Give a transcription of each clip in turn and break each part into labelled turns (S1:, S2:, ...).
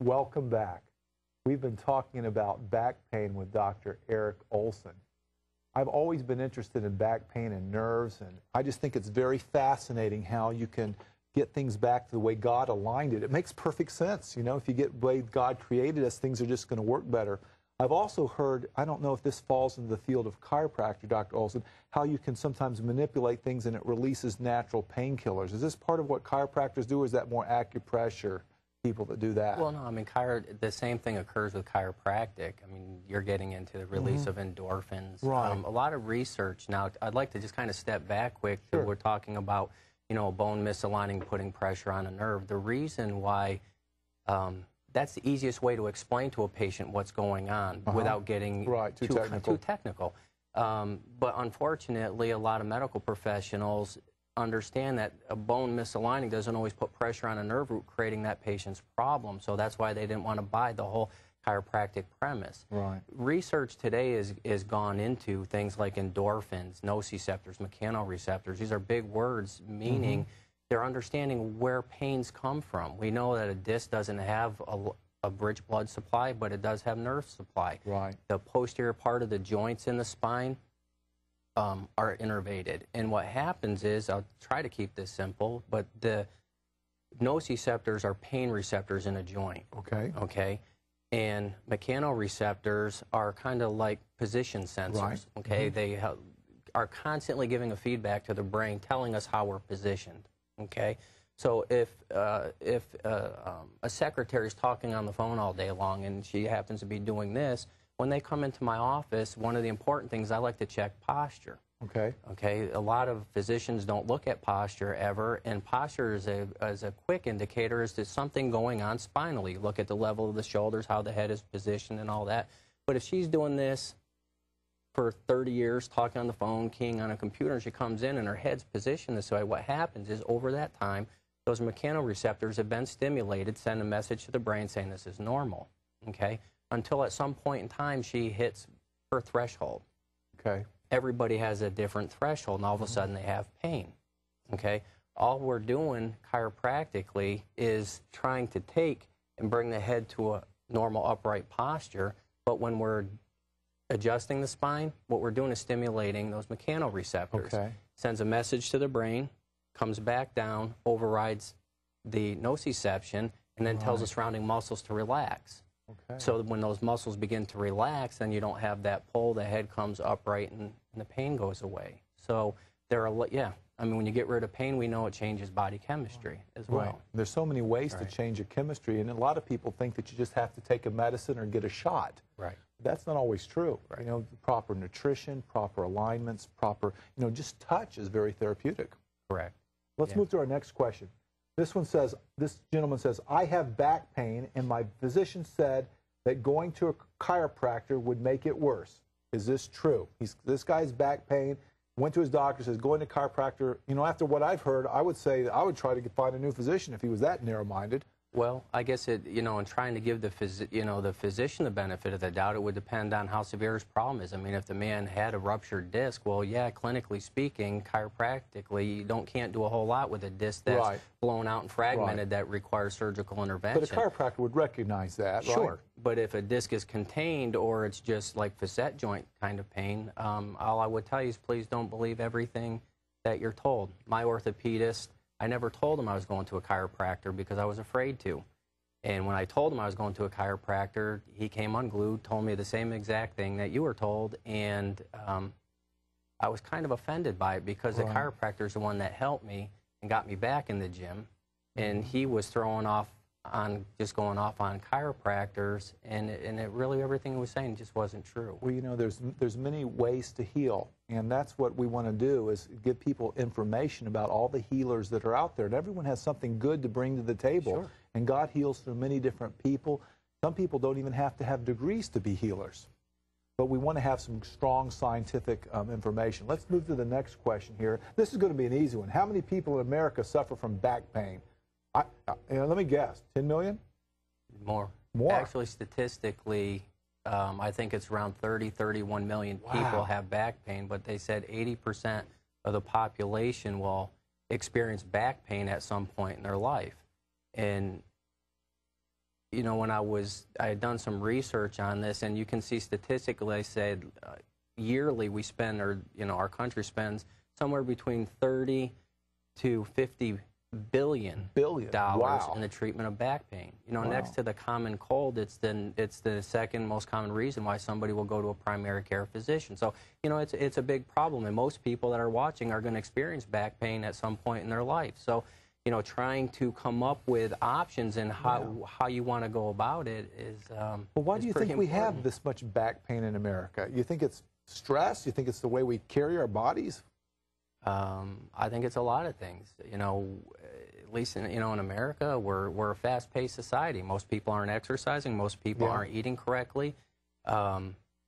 S1: Welcome back. We've been talking about back pain with Dr. Eric Olson. I've always been interested in back pain and nerves, and I just think it's very fascinating how you can get things back to the way God aligned it. It makes perfect sense. You know, if you get the way God created us, things are just going to work better. I've also heard, I don't know if this falls into the field of chiropractor, Dr. Olson, how you can sometimes manipulate things and it releases natural painkillers. Is this part of what chiropractors do, or is that more acupressure people that do that?
S2: Well, no, I mean, the same thing occurs with chiropractic. I mean, you're getting into the release of endorphins.
S1: Right.
S2: A lot of research. Now, I'd like to just kind of step back quick.
S1: Sure.
S2: We're talking about, you know, a bone misaligning, putting pressure on a nerve. The reason why that's the easiest way to explain to a patient what's going on without getting
S1: too technical.
S2: But unfortunately, a lot of medical professionals understand that a bone misaligning doesn't always put pressure on a nerve root, creating that patient's problem. So that's why they didn't want to buy the whole chiropractic premise.
S1: Right.
S2: Research today is gone into things like endorphins, nociceptors, mechanoreceptors. These are big words, meaning they're understanding where pains come from. We know that a disc doesn't have a bridge blood supply, but it does have nerve supply.
S1: Right.
S2: The posterior part of the joints in the spine are innervated. And what happens is, I'll try to keep this simple, but the nociceptors are pain receptors in a joint.
S1: Okay.
S2: Okay. And mechanoreceptors are kind of like position sensors.
S1: Right.
S2: Okay. They are constantly giving a feedback to the brain, telling us how we're positioned. Okay. So if a secretary is talking on the phone all day long and she happens to be doing this, when they come into my office, one of the important things I like to check posture.
S1: Okay.
S2: Okay. A lot of physicians don't look at posture ever, and posture is a quick indicator as to something going on spinally. Look at the level of the shoulders, how the head is positioned, and all that. But if she's doing this for 30 years, talking on the phone, keying on a computer, and she comes in and her head's positioned this way, what happens is over that time, those mechanoreceptors have been stimulated, send a message to the brain saying this is normal. Okay. Until at some point in time she hits her threshold.
S1: Okay.
S2: Everybody has a different threshold, and all of a sudden they have pain. Okay. All we're doing chiropractically is trying to take and bring the head to a normal upright posture, but when we're adjusting the spine, what we're doing is stimulating those mechanoreceptors.
S1: Okay.
S2: Sends a message to the brain, comes back down, overrides the nociception, and then tells the surrounding muscles to relax.
S1: Okay.
S2: So when those muscles begin to relax, then you don't have that pull, the head comes upright, and the pain goes away. So there are, I mean, when you get rid of pain, we know it changes body chemistry as well.
S1: Right. There's so many ways to change your chemistry, and a lot of people think that you just have to take a medicine or get a shot.
S2: Right.
S1: That's not always true.
S2: Right.
S1: You know, proper nutrition, proper alignments, proper, you know, just touch is very therapeutic.
S2: Correct.
S1: Let's move to our next question. This gentleman says, I have back pain, and my physician said that going to a chiropractor would make it worse. Is this true? This guy's back pain, went to his doctor, says going to chiropractor. You know, after what I've heard, I would say I would try to find a new physician if he was that narrow-minded.
S2: Well, I guess in trying to give the physician the benefit of the doubt, it would depend on how severe his problem is. I mean, if the man had a ruptured disc, well, yeah, clinically speaking, chiropractically, you can't do a whole lot with a disc that's blown out and fragmented that requires surgical intervention.
S1: But a chiropractor would recognize that, right?
S2: Sure. But if a disc is contained or it's just like facet joint kind of pain, all I would tell you is please don't believe everything that you're told. My orthopedist, I never told him I was going to a chiropractor because I was afraid to. And when I told him I was going to a chiropractor, he came unglued, told me the same exact thing that you were told, and I was kind of offended by it because the chiropractor is the one that helped me and got me back in the gym, and he was going off on chiropractors, and it really, everything he was saying just wasn't true.
S1: Well, you know, there's many ways to heal, and that's what we want to do is give people information about all the healers that are out there, and everyone has something good to bring to the table.
S2: Sure.
S1: And God heals through many different people. Some people don't even have to have degrees to be healers, but we want to have some strong scientific information. Let's move to the next question here. This is going to be an easy one. How many people in America suffer from back pain? Let me guess, 10 million?
S2: More. Actually, statistically, I think it's around 31 million people have back pain, but they said 80% of the population will experience back pain at some point in their life. And, you know, when I had done some research on this, and you can see statistically, I said yearly we spend, or, you know, our country spends somewhere between 30 to 50 billion dollars in the treatment of back pain. You know, next to the common cold, it's the second most common reason why somebody will go to a primary care physician. So, you know, it's a big problem, and most people that are watching are going to experience back pain at some point in their life. So, you know, trying to come up with options and how you want to go about it is
S1: well, why do you think we have this much back pain in America? You think it's stress? You think it's the way we carry our bodies?
S2: I think it's a lot of things. You know, at least in America, we're a fast-paced society. Most people aren't exercising. Most people aren't eating correctly.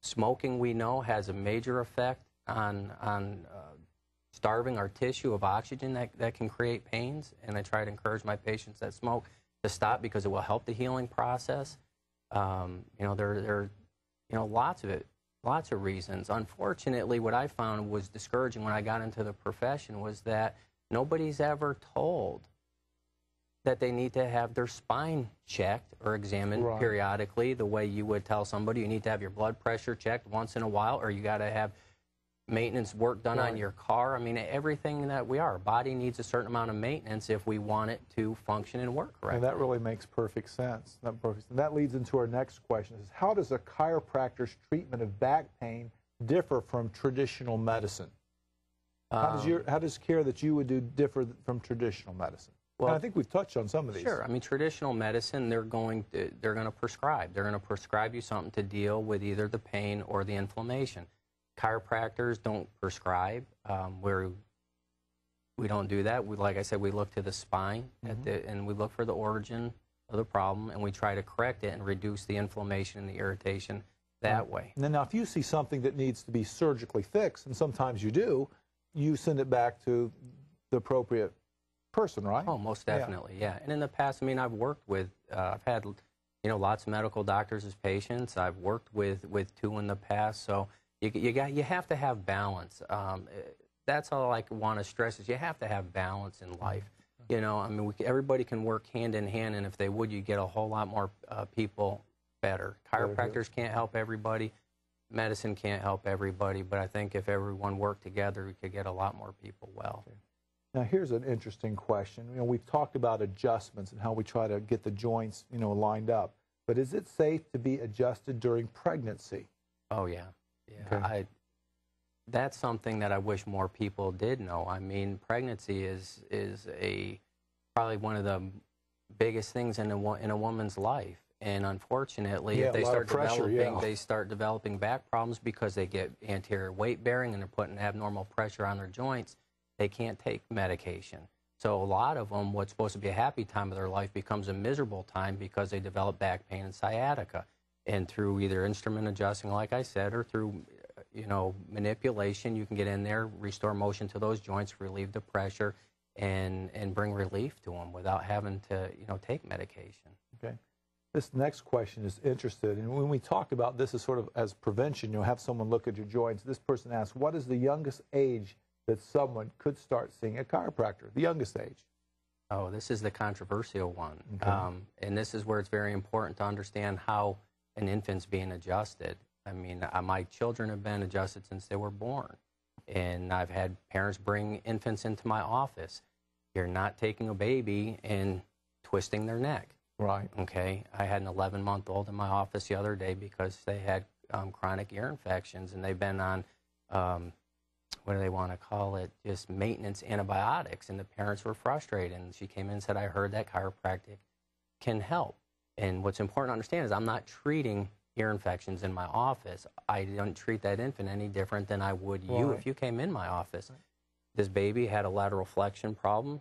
S2: Smoking, we know, has a major effect on starving our tissue of oxygen that can create pains. And I try to encourage my patients that smoke to stop because it will help the healing process. You know, there are lots of reasons. Unfortunately, what I found was discouraging when I got into the profession was that nobody's ever told that they need to have their spine checked or examined periodically, the way you would tell somebody you need to have your blood pressure checked once in a while, or you got to have maintenance work done on your car. I mean, everything that our body needs a certain amount of maintenance if we want it to function and work correctly.
S1: And that really makes perfect sense. And that leads into our next question: is how does a chiropractor's treatment of back pain differ from traditional medicine? How does care that you would do differ from traditional medicine? Well, and I think we've touched on some of these.
S2: Sure. I mean, traditional medicine, they're going to prescribe. They're going to prescribe you something to deal with either the pain or the inflammation. Chiropractors don't prescribe. We don't do that. Like I said, we look to the spine and we look for the origin of the problem, and we try to correct it and reduce the inflammation and the irritation that way.
S1: And then now, if you see something that needs to be surgically fixed, and sometimes you do, you send it back to the appropriate person, right?
S2: Oh, most definitely, yeah. And in the past, I mean, I've worked with, I've had, you know, lots of medical doctors as patients. I've worked with two in the past, so you have to have balance. That's all I want to stress is you have to have balance in life. You know, I mean, everybody can work hand in hand, and if they would, you get a whole lot more people better. Chiropractors can't help everybody. Medicine can't help everybody, but I think if everyone worked together, we could get a lot more people well.
S1: Okay. Now, here's an interesting question. You know, we've talked about adjustments and how we try to get the joints, you know, lined up. But is it safe to be adjusted during pregnancy?
S2: Oh, yeah. Yeah. Okay. That's something that I wish more people did know. I mean, pregnancy is probably one of the biggest things in a woman's life. And unfortunately, if they start developing back problems because they get anterior weight bearing and they're putting abnormal pressure on their joints, they can't take medication. So a lot of them, what's supposed to be a happy time of their life becomes a miserable time because they develop back pain and sciatica. And through either instrument adjusting, like I said, or through, you know, manipulation, you can get in there, restore motion to those joints, relieve the pressure, and bring relief to them without having to, you know, take medication.
S1: Okay. This next question is interested, and when we talk about this as sort of as prevention, you'll have someone look at your joints. This person asks, what is the youngest age that someone could start seeing a chiropractor, the youngest age?
S2: Oh, this is the controversial one.
S1: Okay.
S2: And this is where it's very important to understand how an infant's being adjusted. I mean, my children have been adjusted since they were born. And I've had parents bring infants into my office. You're not taking a baby and twisting their neck.
S1: Right.
S2: Okay. I had an 11-month-old in my office the other day because they had chronic ear infections, and they've been on, what do they want to call it, just maintenance antibiotics, and the parents were frustrated. And she came in and said, I heard that chiropractic can help. And what's important to understand is I'm not treating ear infections in my office. I don't treat that infant any different than I would you if you came in my office. This baby had a lateral flexion problem,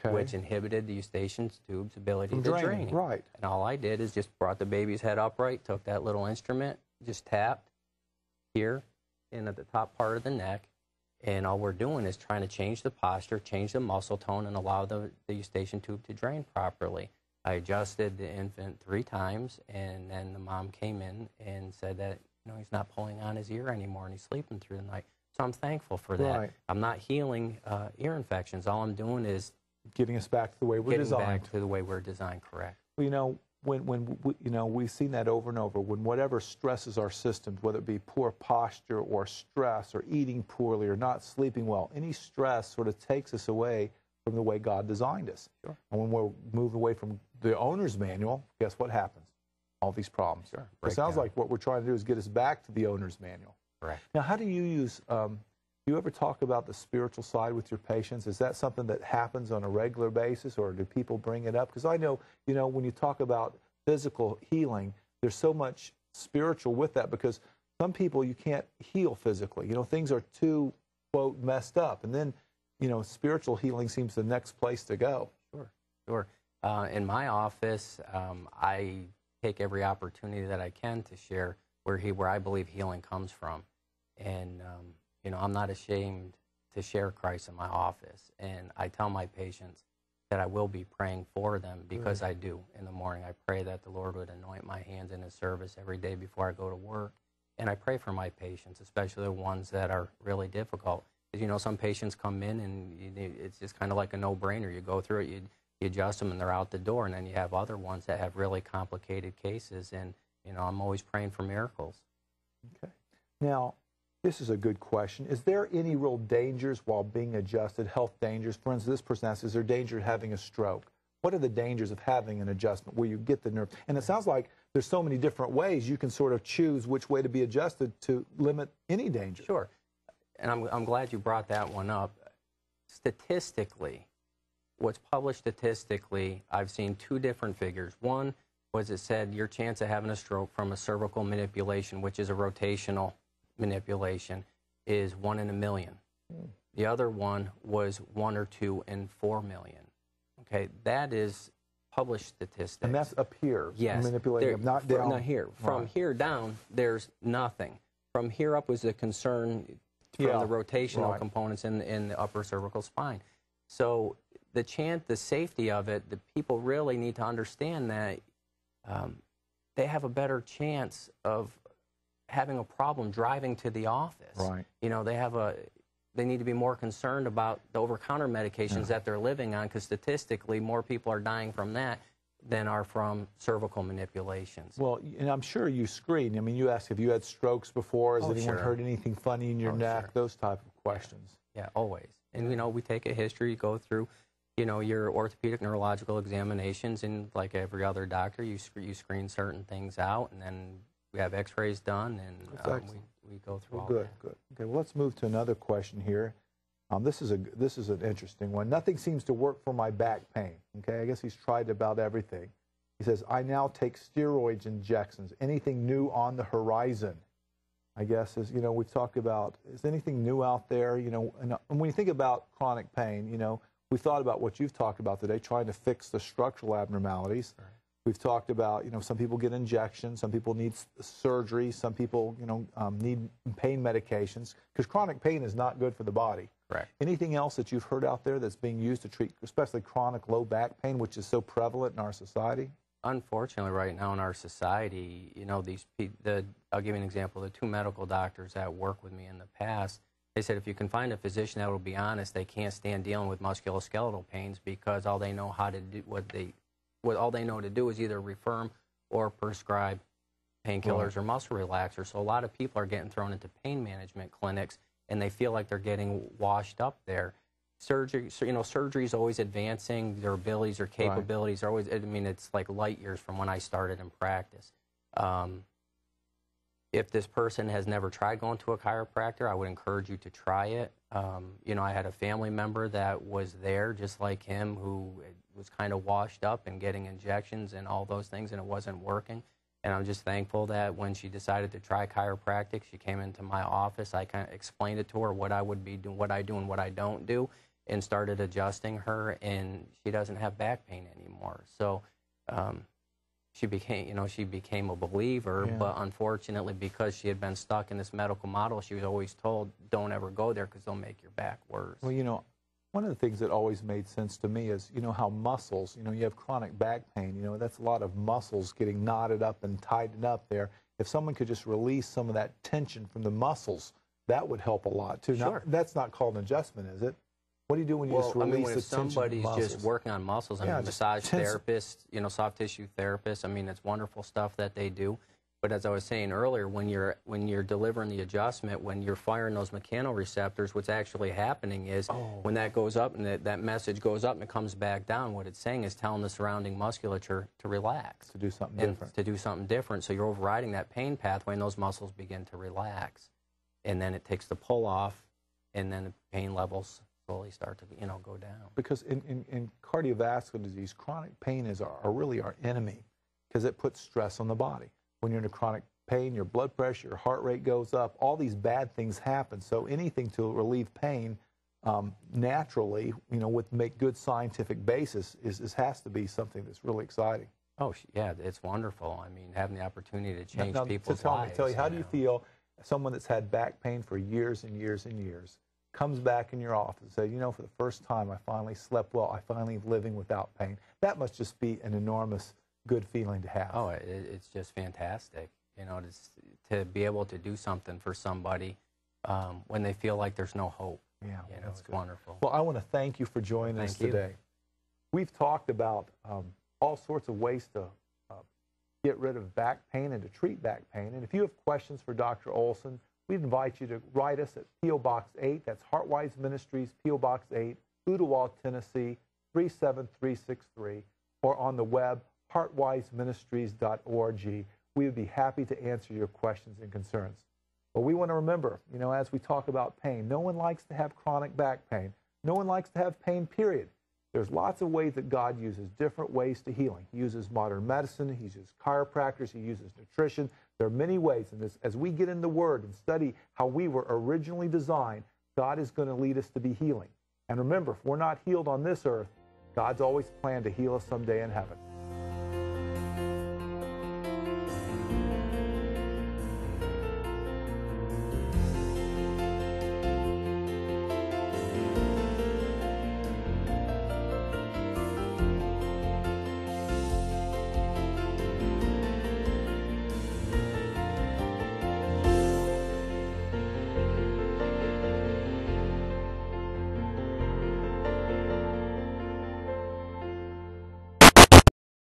S2: which inhibited the eustachian tube's ability to drain.
S1: Right.
S2: And all I did is just brought the baby's head upright, took that little instrument, just tapped here and at the top part of the neck, and all we're doing is trying to change the posture, change the muscle tone, and allow the eustachian tube to drain properly. I adjusted the infant 3 times, and then the mom came in and said that, you know, he's not pulling on his ear anymore, and he's sleeping through the night. So I'm thankful for that.
S1: Right.
S2: I'm not healing ear infections. All I'm doing is
S1: getting us back to the way we're designed.
S2: Back to the way we're designed, correct.
S1: Well, you know, you know, we've seen that over and over, when whatever stresses our systems, whether it be poor posture or stress or eating poorly or not sleeping well, any stress sort of takes us away from the way God designed us.
S2: Sure.
S1: And when we're moved away from the owner's manual, guess what happens? All these problems.
S2: Sure.
S1: It sounds like what we're trying to do is get us back to the owner's manual.
S2: Correct.
S1: Now, how do you use, do you ever talk about the spiritual side with your patients? Is that something that happens on a regular basis, or do people bring it up? Because I know, you know, when you talk about physical healing, there's so much spiritual with that, because some people you can't heal physically. You know, things are too, quote, messed up. And then, you know, spiritual healing seems the next place to go.
S2: Sure, sure. In my office, I take every opportunity that I can to share where I believe healing comes from. And, you know, I'm not ashamed to share Christ in my office. And I tell my patients that I will be praying for them, because I do. In the morning, I pray that the Lord would anoint my hands in His service every day before I go to work. And I pray for my patients, especially the ones that are really difficult. Because, you know, some patients come in and it's just kind of like a no-brainer. You go through it, you adjust them, and they're out the door. And then you have other ones that have really complicated cases. And, you know, I'm always praying for miracles.
S1: Okay. Now, this is a good question. Is there any real dangers while being adjusted, health dangers? For instance, this person asks, is there danger of having a stroke? What are the dangers of having an adjustment where you get the nerve? And it sounds like there's so many different ways you can sort of choose which way to be adjusted to limit any danger.
S2: Sure. And I'm glad you brought that one up. Statistically, what's published statistically, I've seen two different figures. One was it said your chance of having a stroke from a cervical manipulation, which is a rotational manipulation, is 1 in a million. The other one was 1 or 2 in 4 million. Okay, that is published statistics.
S1: And that's up here.
S2: Yes.
S1: Manipulating, not down.
S2: Not here. From here down, there's nothing. From here up was the concern from the rotational components in the upper cervical spine. So the safety of it, the people really need to understand that they have a better chance of having a problem driving to the office.
S1: Right.
S2: You know, they need to be more concerned about the over-counter medications that they're living on, because statistically more people are dying from that than are from cervical manipulations.
S1: Well, and I'm sure you screen. I mean, you ask, have you had strokes before? Has anyone heard anything funny in your neck? Those type of questions.
S2: Yeah, always. And, you know, we take a history, go through, you know, your orthopedic neurological examinations, and like every other doctor, you screen certain things out, and then we have x-rays done, and we go through all that.
S1: Good. Okay, well, let's move to another question here. This is an interesting one. Nothing seems to work for my back pain. Okay, I guess he's tried about everything. He says, I now take steroids injections. Anything new on the horizon? I guess, as you know, we've talked about, is anything new out there? You know, and when you think about chronic pain, you know, we've thought about what you've talked about today, trying to fix the structural abnormalities. Right. We've talked about, you know, some people get injections, some people need surgery, some people, you know, need pain medications, because chronic pain is not good for the body.
S2: Correct.
S1: Anything else that you've heard out there that's being used to treat, especially chronic low back pain, which is so prevalent in our society?
S2: Unfortunately, right now in our society, you know, I'll give you an example. The 2 medical doctors that work with me in the past, they said if you can find a physician that will be honest, they can't stand dealing with musculoskeletal pains, because all they know how to do all they know to do is either refer them or prescribe painkillers or muscle relaxers. So a lot of people are getting thrown into pain management clinics, and they feel like they're getting washed up there. Surgery, you know, surgery is always advancing. Their abilities or capabilities are always, I mean, it's like light years from when I started in practice. If this person has never tried going to a chiropractor, I would encourage you to try it. You know, I had a family member that was there just like him, who was kind of washed up and getting injections and all those things, and it wasn't working. And I'm just thankful that when she decided to try chiropractic, she came into my office. I kind of explained it to her what I would be doing, what I do and what I don't do, and started adjusting her, and she doesn't have back pain anymore. So she became a believer, but unfortunately, because she had been stuck in this medical model, she was always told, don't ever go there because they'll make your back worse.
S1: Well, you know, one of the things that always made sense to me is, you know, how muscles, you know, you have chronic back pain, you know, that's a lot of muscles getting knotted up and tightened up there. If someone could just release some of that tension from the muscles, that would help a lot too.
S2: Sure.
S1: That's not called an adjustment, is it? What do you do when you just
S2: I
S1: release
S2: mean, when
S1: the
S2: if
S1: tension
S2: somebody's
S1: muscles?
S2: just working on muscles, I
S1: Yeah,
S2: mean,
S1: just
S2: massage
S1: tense.
S2: therapists, you know, soft tissue therapists, I mean, it's wonderful stuff that they do. But as I was saying earlier, when you're delivering the adjustment, when you're firing those mechanoreceptors, what's actually happening is when that goes up and that message goes up and it comes back down, what it's saying is telling the surrounding musculature to relax.
S1: To do something
S2: and
S1: different.
S2: To do something different. So you're overriding that pain pathway and those muscles begin to relax. And then it takes the pull off and then the pain levels slowly start to, you know, go down.
S1: Because in cardiovascular disease, chronic pain is really our enemy because it puts stress on the body. When you're in a chronic pain, your blood pressure, your heart rate goes up, all these bad things happen. So anything to relieve pain naturally, you know, with make good scientific basis has to be something that's really exciting.
S2: Oh, yeah, it's wonderful. I mean, having the opportunity to change
S1: Now,
S2: people's lives.
S1: Tell you, how do you feel someone that's had back pain for years and years and years comes back in your office and says, you know, for the first time I finally slept well, I finally am living without pain. That must just be an enormous good feeling to have.
S2: Oh, it's just fantastic, you know, to be able to do something for somebody when they feel like there's no hope.
S1: Yeah,
S2: you know,
S1: that's
S2: it's
S1: good.
S2: Wonderful.
S1: Well, I want to thank you for joining us today. We've talked about all sorts of ways to get rid of back pain and to treat back pain. And if you have questions for Dr. Olson, we'd invite you to write us at P.O. Box 8. That's Heartwise Ministries, P.O. Box 8, Ooltewah, Tennessee, 37363, or on the web, heartwiseministries.org. We would be happy to answer your questions and concerns. But we want to remember, you know, as we talk about pain, no one likes to have chronic back pain. No one likes to have pain, period. There's lots of ways that God uses different ways to healing. He uses modern medicine. He uses chiropractors. He uses nutrition. There are many ways. And as we get in the Word and study how we were originally designed, God is going to lead us to be healing. And remember, if we're not healed on this earth, God's always planned to heal us someday in heaven.